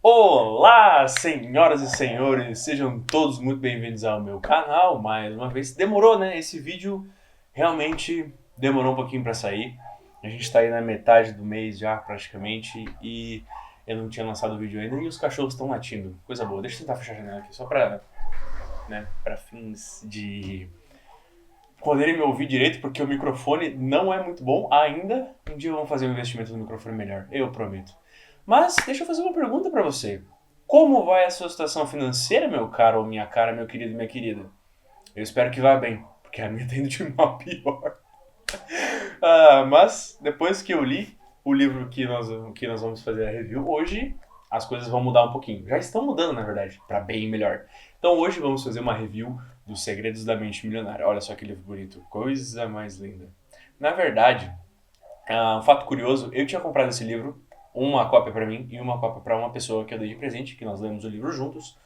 Olá, senhoras e senhores, sejam todos muito bem-vindos ao meu canal. Mais uma vez, demorou, né? Esse vídeo realmente demorou um pouquinho pra sair. A gente tá aí na metade do mês já, praticamente, e eu não tinha lançado o vídeo ainda e os cachorros estão latindo. Coisa boa. Deixa eu tentar fechar a janela aqui, só pra fins de poderem me ouvir direito, porque o microfone não é muito bom ainda. Um dia vamos fazer um investimento no microfone melhor, eu prometo. Mas deixa eu fazer uma pergunta pra você. Como vai a sua situação financeira, meu caro ou minha cara, meu querido e minha querida? Eu espero que vá bem, porque a minha tá indo de mal a pior. Mas depois que eu li o livro que nós vamos fazer a review hoje, as coisas vão mudar um pouquinho. Já estão mudando, na verdade, para bem melhor. Então hoje vamos fazer uma review dos Segredos da Mente Milionária. Olha só que livro bonito, coisa mais linda. Na verdade, um fato curioso, eu tinha comprado esse livro, uma cópia para mim e uma cópia para uma pessoa que eu dei de presente, que nós lemos o livro juntos.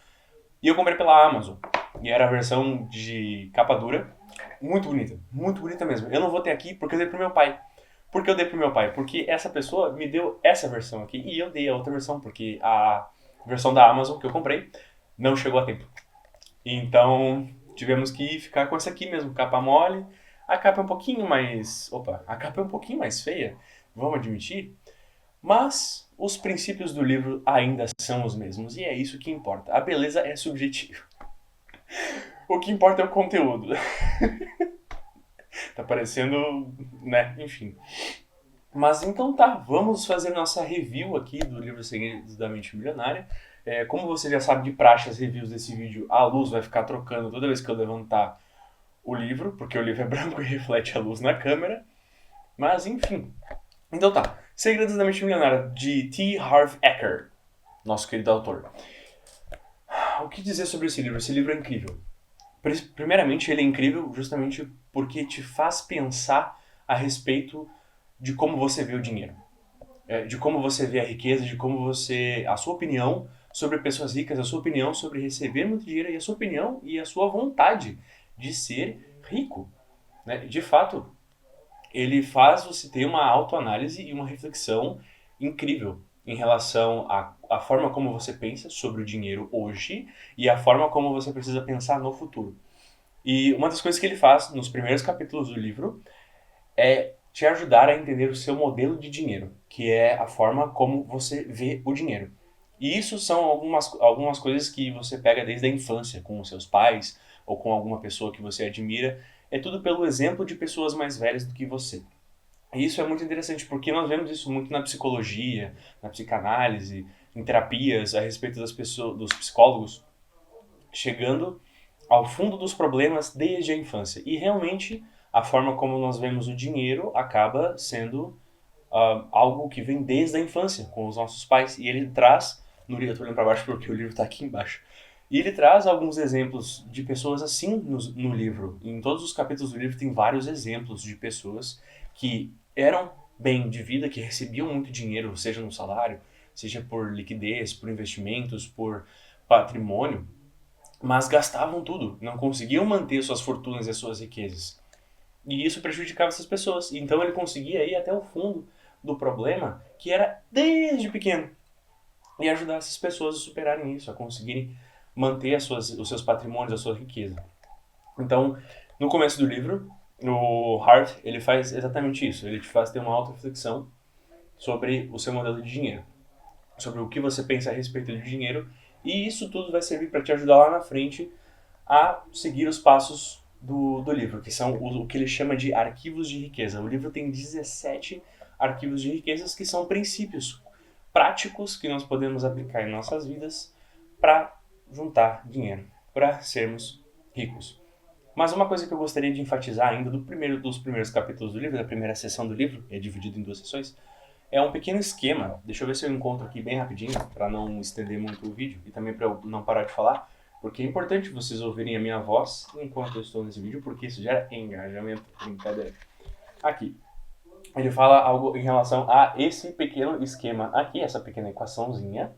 E eu comprei pela Amazon. E era a versão de capa dura, muito bonita mesmo. Eu não vou ter aqui porque eu dei pro meu pai. Por que eu dei pro meu pai? Porque essa pessoa me deu essa versão aqui e eu dei a outra versão, porque a versão da Amazon que eu comprei não chegou a tempo. Então tivemos que ficar com essa aqui mesmo, capa mole. A capa é um pouquinho mais. Opa, a capa é um pouquinho mais feia, vamos admitir. Mas os princípios do livro ainda são os mesmos e é isso que importa. A beleza é subjetiva. O que importa é o conteúdo. Tá parecendo, né? Enfim. Mas então tá, vamos fazer nossa review aqui do livro Segredos da Mente Milionária. Como você já sabe de praxe, as reviews desse vídeo, a luz vai ficar trocando toda vez que eu levantar o livro, porque o livro é branco e reflete a luz na câmera. Mas enfim. Então tá, Segredos da Mente Milionária, de T. Harv Eker, nosso querido autor. O que dizer sobre esse livro? Esse livro é incrível. Primeiramente, ele é incrível justamente porque te faz pensar a respeito de como você vê o dinheiro, de como você vê a riqueza, de como você, a sua opinião sobre pessoas ricas, a sua opinião sobre receber muito dinheiro e a sua opinião e a sua vontade de ser rico, né? De fato, ele faz você ter uma autoanálise e uma reflexão incrível em relação à forma como você pensa sobre o dinheiro hoje e a forma como você precisa pensar no futuro. E uma das coisas que ele faz nos primeiros capítulos do livro é te ajudar a entender o seu modelo de dinheiro, que é a forma como você vê o dinheiro. E isso são algumas coisas que você pega desde a infância, com os seus pais ou com alguma pessoa que você admira. É tudo pelo exemplo de pessoas mais velhas do que você. E isso é muito interessante porque nós vemos isso muito na psicologia, na psicanálise, em terapias a respeito das pessoas, dos psicólogos, chegando ao fundo dos problemas desde a infância. E realmente a forma como nós vemos o dinheiro acaba sendo algo que vem desde a infância, com os nossos pais. E ele traz, no livro, eu tô olhando para baixo porque o livro está aqui embaixo, e ele traz alguns exemplos de pessoas assim no livro. Em todos os capítulos do livro tem vários exemplos de pessoas que eram bem de vida, que recebiam muito dinheiro, seja no salário, seja por liquidez, por investimentos, por patrimônio, mas gastavam tudo, não conseguiam manter suas fortunas e as suas riquezas. E isso prejudicava essas pessoas. Então ele conseguia ir até o fundo do problema, que era desde pequeno, e ajudar essas pessoas a superarem isso, a conseguirem manter os seus patrimônios, a sua riqueza. Então, no começo do livro, o Hart ele faz exatamente isso. Ele te faz ter uma auto-reflexão sobre o seu modelo de dinheiro, sobre o que você pensa a respeito de dinheiro, e isso tudo vai servir para te ajudar lá na frente a seguir os passos do livro, que são o que ele chama de arquivos de riqueza. O livro tem 17 arquivos de riquezas que são princípios práticos que nós podemos aplicar em nossas vidas para juntar dinheiro, para sermos ricos. Mas uma coisa que eu gostaria de enfatizar ainda dos primeiros capítulos do livro, da primeira sessão do livro, é dividido em duas sessões, é um pequeno esquema. Deixa eu ver se eu encontro aqui bem rapidinho, para não estender muito o vídeo e também para eu não parar de falar, porque é importante vocês ouvirem a minha voz enquanto eu estou nesse vídeo, porque isso gera engajamento. Brincadeira. Aqui. Ele fala algo em relação a esse pequeno esquema aqui, essa pequena equaçãozinha,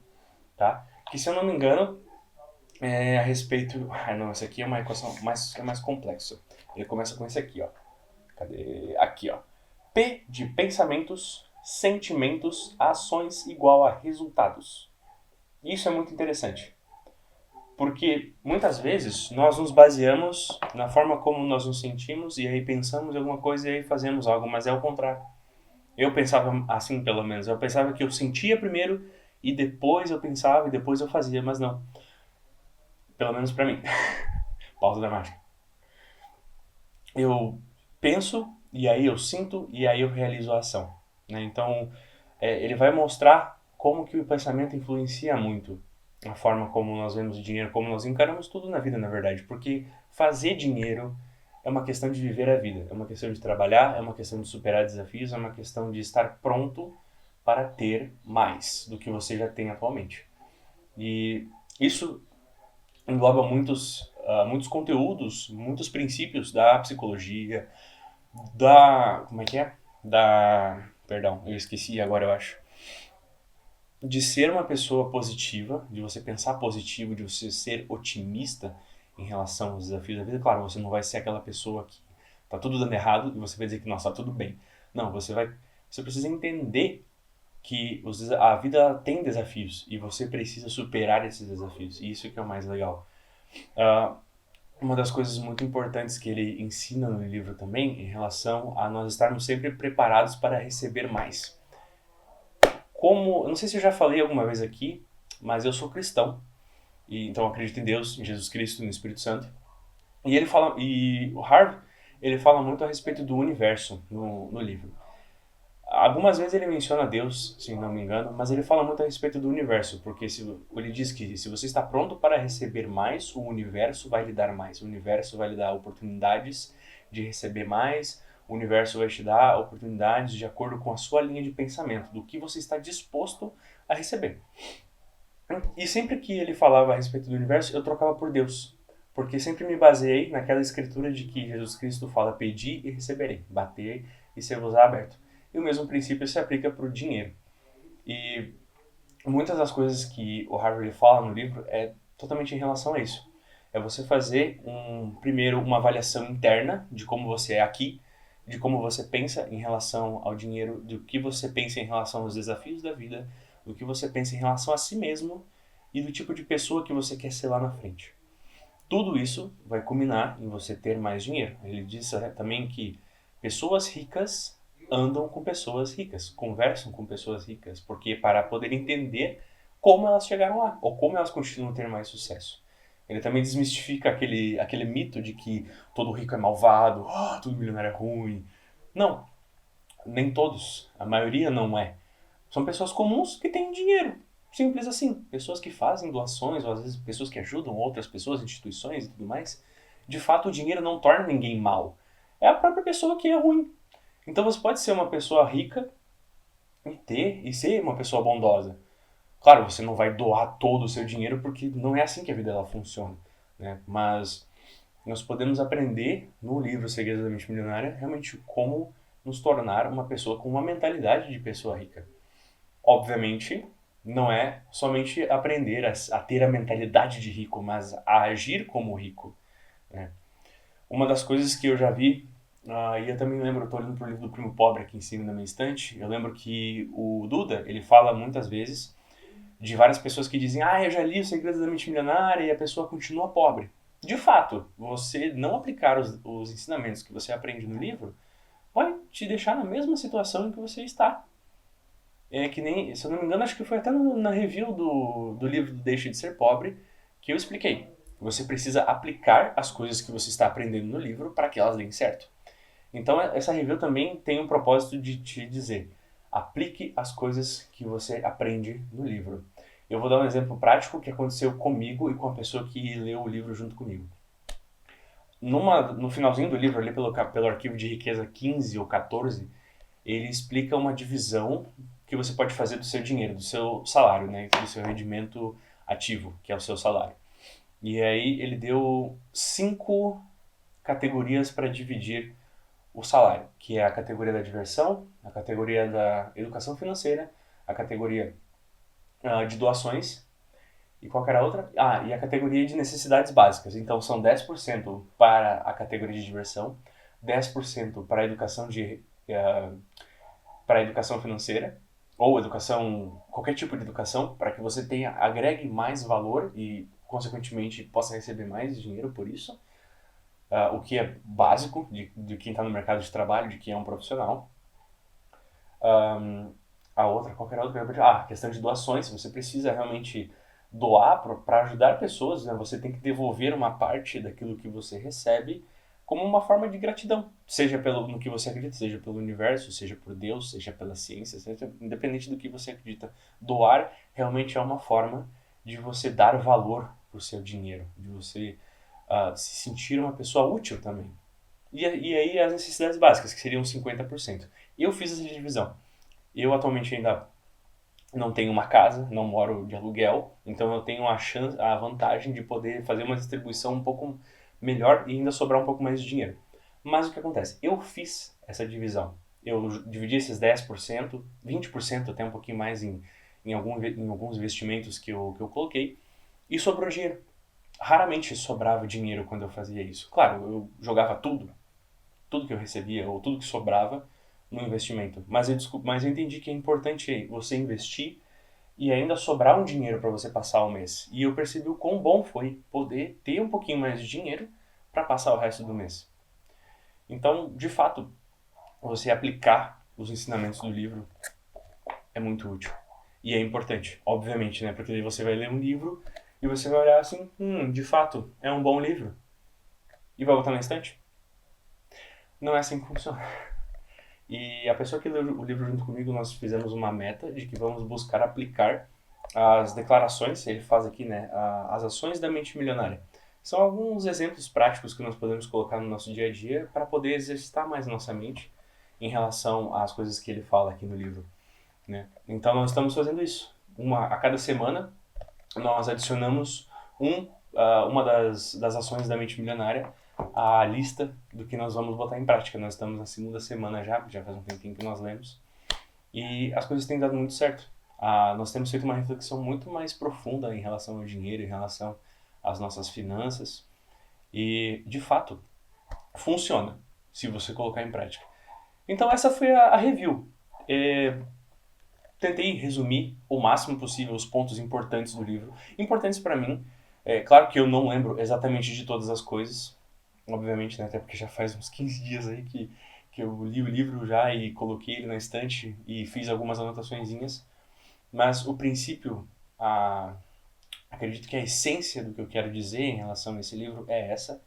tá? Que, se eu não me engano, é a respeito... Ah, não, essa aqui é uma equação mais complexa. Ele começa com esse aqui, ó. Cadê? Aqui, ó. P de pensamentos, sentimentos, ações igual a resultados. Isso é muito interessante, porque muitas vezes nós nos baseamos na forma como nós nos sentimos e aí pensamos em alguma coisa e aí fazemos algo, mas é o contrário. Eu pensava assim, pelo menos. Eu pensava que eu sentia primeiro e depois eu pensava e depois eu fazia, mas não. Pelo menos pra mim. Pausa dramática. Eu penso e aí eu sinto e aí eu realizo a ação, né? Então, ele vai mostrar como que o pensamento influencia muito a forma como nós vemos o dinheiro, como nós encaramos tudo na vida, na verdade. Porque fazer dinheiro é uma questão de viver a vida, é uma questão de trabalhar, é uma questão de superar desafios, é uma questão de estar pronto para ter mais do que você já tem atualmente. E isso engloba muitos conteúdos, muitos princípios da psicologia, como é que é? Perdão, eu esqueci agora, eu acho. De ser uma pessoa positiva, de você pensar positivo, de você ser otimista em relação aos desafios da vida. Claro, você não vai ser aquela pessoa que tá tudo dando errado e você vai dizer que nossa, tá tudo bem. Não, você precisa entender que a vida tem desafios e você precisa superar esses desafios. E isso que é o mais legal. Ah, uma das coisas muito importantes que ele ensina no livro também, em relação a nós estarmos sempre preparados para receber mais. Eu não sei se eu já falei alguma vez aqui, mas eu sou cristão, e então eu acredito em Deus, em Jesus Cristo, no Espírito Santo. E o Harvey, ele fala muito a respeito do universo no livro. Algumas vezes ele menciona Deus, se não me engano, mas ele fala muito a respeito do universo, porque ele diz que se você está pronto para receber mais, o universo vai lhe dar mais. O universo vai lhe dar oportunidades de receber mais, o universo vai te dar oportunidades de acordo com a sua linha de pensamento, do que você está disposto a receber. E sempre que ele falava a respeito do universo, eu trocava por Deus, porque sempre me baseei naquela escritura de que Jesus Cristo fala: pedi e receberei, bater e ser-vos aberto. E o mesmo princípio se aplica para o dinheiro. E muitas das coisas que o Harvey fala no livro é totalmente em relação a isso. É você fazer primeiro uma avaliação interna de como você é aqui, de como você pensa em relação ao dinheiro, do que você pensa em relação aos desafios da vida, do que você pensa em relação a si mesmo e do tipo de pessoa que você quer ser lá na frente. Tudo isso vai culminar em você ter mais dinheiro. Ele diz também que pessoas ricas andam com pessoas ricas, conversam com pessoas ricas, porque para poder entender como elas chegaram lá, ou como elas continuam a ter mais sucesso. Ele também desmistifica aquele mito de que todo rico é malvado, todo milionário é ruim. Não, nem todos, a maioria não é. São pessoas comuns que têm dinheiro. Simples assim. Pessoas que fazem doações, ou às vezes pessoas que ajudam outras pessoas, instituições e tudo mais. De fato, o dinheiro não torna ninguém mal. É a própria pessoa que é ruim. Então você pode ser uma pessoa rica e ser uma pessoa bondosa. Claro, você não vai doar todo o seu dinheiro porque não é assim que a vida ela funciona, né? Mas nós podemos aprender no livro Segredos da Mente Milionária realmente como nos tornar uma pessoa com uma mentalidade de pessoa rica. Obviamente, não é somente aprender a ter a mentalidade de rico, mas a agir como rico, né? Uma das coisas que eu já vi, e eu também lembro, eu estou olhando para o livro do Primo Pobre aqui em cima na minha estante, eu lembro que o Duda, ele fala muitas vezes de várias pessoas que dizem: eu já li Os Segredos da Mente Milionária, e a pessoa continua pobre. De fato, você não aplicar os ensinamentos que você aprende no livro vai te deixar na mesma situação em que você está. É que nem, se eu não me engano, acho que foi até na review do livro do Deixe de Ser Pobre que eu expliquei. Você precisa aplicar as coisas que você está aprendendo no livro para que elas deem certo. Então, essa review também tem o propósito de te dizer: aplique as coisas que você aprende no livro. Eu vou dar um exemplo prático que aconteceu comigo e com a pessoa que leu o livro junto comigo. No finalzinho do livro, ali pelo arquivo de riqueza 15 ou 14, ele explica uma divisão que você pode fazer do seu dinheiro, do seu salário, né, do seu rendimento ativo, que é o seu salário. E aí ele deu 5 categorias para dividir o salário, que é a categoria da diversão, a categoria da educação financeira, a categoria de doações e qual era a outra? E a categoria de necessidades básicas. Então são 10% para a categoria de diversão, 10% para a educação para a educação financeira, ou educação, qualquer tipo de educação, para que você agregue mais valor e, consequentemente, possa receber mais dinheiro por isso, o que é básico de quem está no mercado de trabalho, de quem é um profissional. A outra, qualquer outra, questão de doações, se você precisa realmente doar para ajudar pessoas, né? Você tem que devolver uma parte daquilo que você recebe como uma forma de gratidão, seja no que você acredita, seja pelo universo, seja por Deus, seja pela ciência, seja independente do que você acredita. Doar realmente é uma forma de você dar valor pro seu dinheiro, de você se sentir uma pessoa útil também. E aí as necessidades básicas, que seriam 50%. Eu fiz essa divisão. Eu atualmente ainda não tenho uma casa, não moro de aluguel, então eu tenho a vantagem de poder fazer uma distribuição um pouco melhor e ainda sobrar um pouco mais de dinheiro. Mas o que acontece? Eu fiz essa divisão. Eu dividi esses 10%, 20% até um pouquinho mais em alguns investimentos que eu coloquei, e sobrou dinheiro. Raramente sobrava dinheiro quando eu fazia isso. Claro, eu jogava tudo que eu recebia, ou tudo que sobrava, no investimento. Mas eu entendi que é importante você investir e ainda sobrar um dinheiro para você passar o mês. E eu percebi o quão bom foi poder ter um pouquinho mais de dinheiro para passar o resto do mês. Então, de fato, você aplicar os ensinamentos do livro é muito útil. E é importante, obviamente, né? Porque aí você vai ler um livro e você vai olhar assim, de fato, é um bom livro. E vai botar na estante. Não é assim que funciona. E a pessoa que leu o livro junto comigo, nós fizemos uma meta de que vamos buscar aplicar as declarações, ele faz aqui, né, as ações da mente milionária. São alguns exemplos práticos que nós podemos colocar no nosso dia a dia para poder exercitar mais nossa mente em relação às coisas que ele fala aqui no livro, né? Então nós estamos fazendo isso. A cada semana nós adicionamos uma das ações da mente milionária à lista do que nós vamos botar em prática. Nós estamos na segunda semana já faz um tempinho que nós lemos, e as coisas têm dado muito certo. Nós temos feito uma reflexão muito mais profunda em relação ao dinheiro, em relação às nossas finanças, e de fato funciona se você colocar em prática. Então essa foi a review. Tentei resumir o máximo possível os pontos importantes do livro, importantes para mim. Claro que eu não lembro exatamente de todas as coisas, obviamente, né, até porque já faz uns 15 dias aí que eu li o livro já e coloquei ele na estante e fiz algumas anotaçõezinhas, mas o princípio, acredito que a essência do que eu quero dizer em relação a esse livro é essa.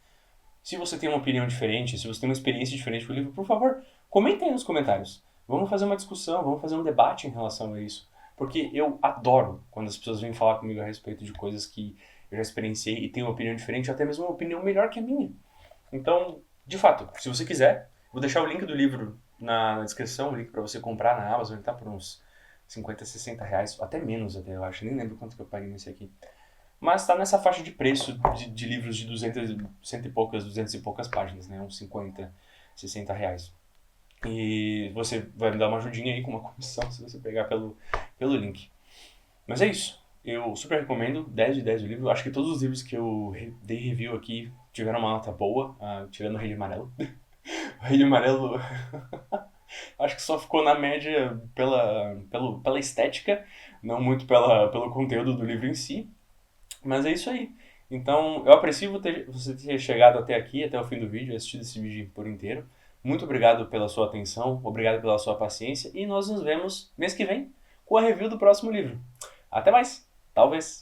Se você tem uma opinião diferente, se você tem uma experiência diferente com o livro, por favor, comenta aí nos comentários. Vamos fazer uma discussão, vamos fazer um debate em relação a isso. Porque eu adoro quando as pessoas vêm falar comigo a respeito de coisas que eu já experienciei e têm uma opinião diferente, ou até mesmo uma opinião melhor que a minha. Então, de fato, se você quiser, vou deixar o link do livro na descrição, o link para você comprar na Amazon, ele tá por uns 50, 60 reais, até menos até, eu acho, nem lembro quanto que eu paguei nesse aqui. Mas está nessa faixa de preço de livros de 200 e poucas páginas, né? Uns 50, 60 reais. E você vai me dar uma ajudinha aí com uma comissão se você pegar pelo link. Mas é isso. Eu super recomendo, 10 de 10 o livro. Acho que todos os livros que eu dei review aqui tiveram uma nota boa, tirando o Rei de Amarelo. O Rei de Amarelo acho que só ficou na média pela estética, não muito pelo conteúdo do livro em si. Mas é isso aí. Então, eu aprecio você ter chegado até aqui, até o fim do vídeo, assistido esse vídeo por inteiro. Muito obrigado pela sua atenção, obrigado pela sua paciência e nós nos vemos mês que vem com a review do próximo livro. Até mais! Talvez!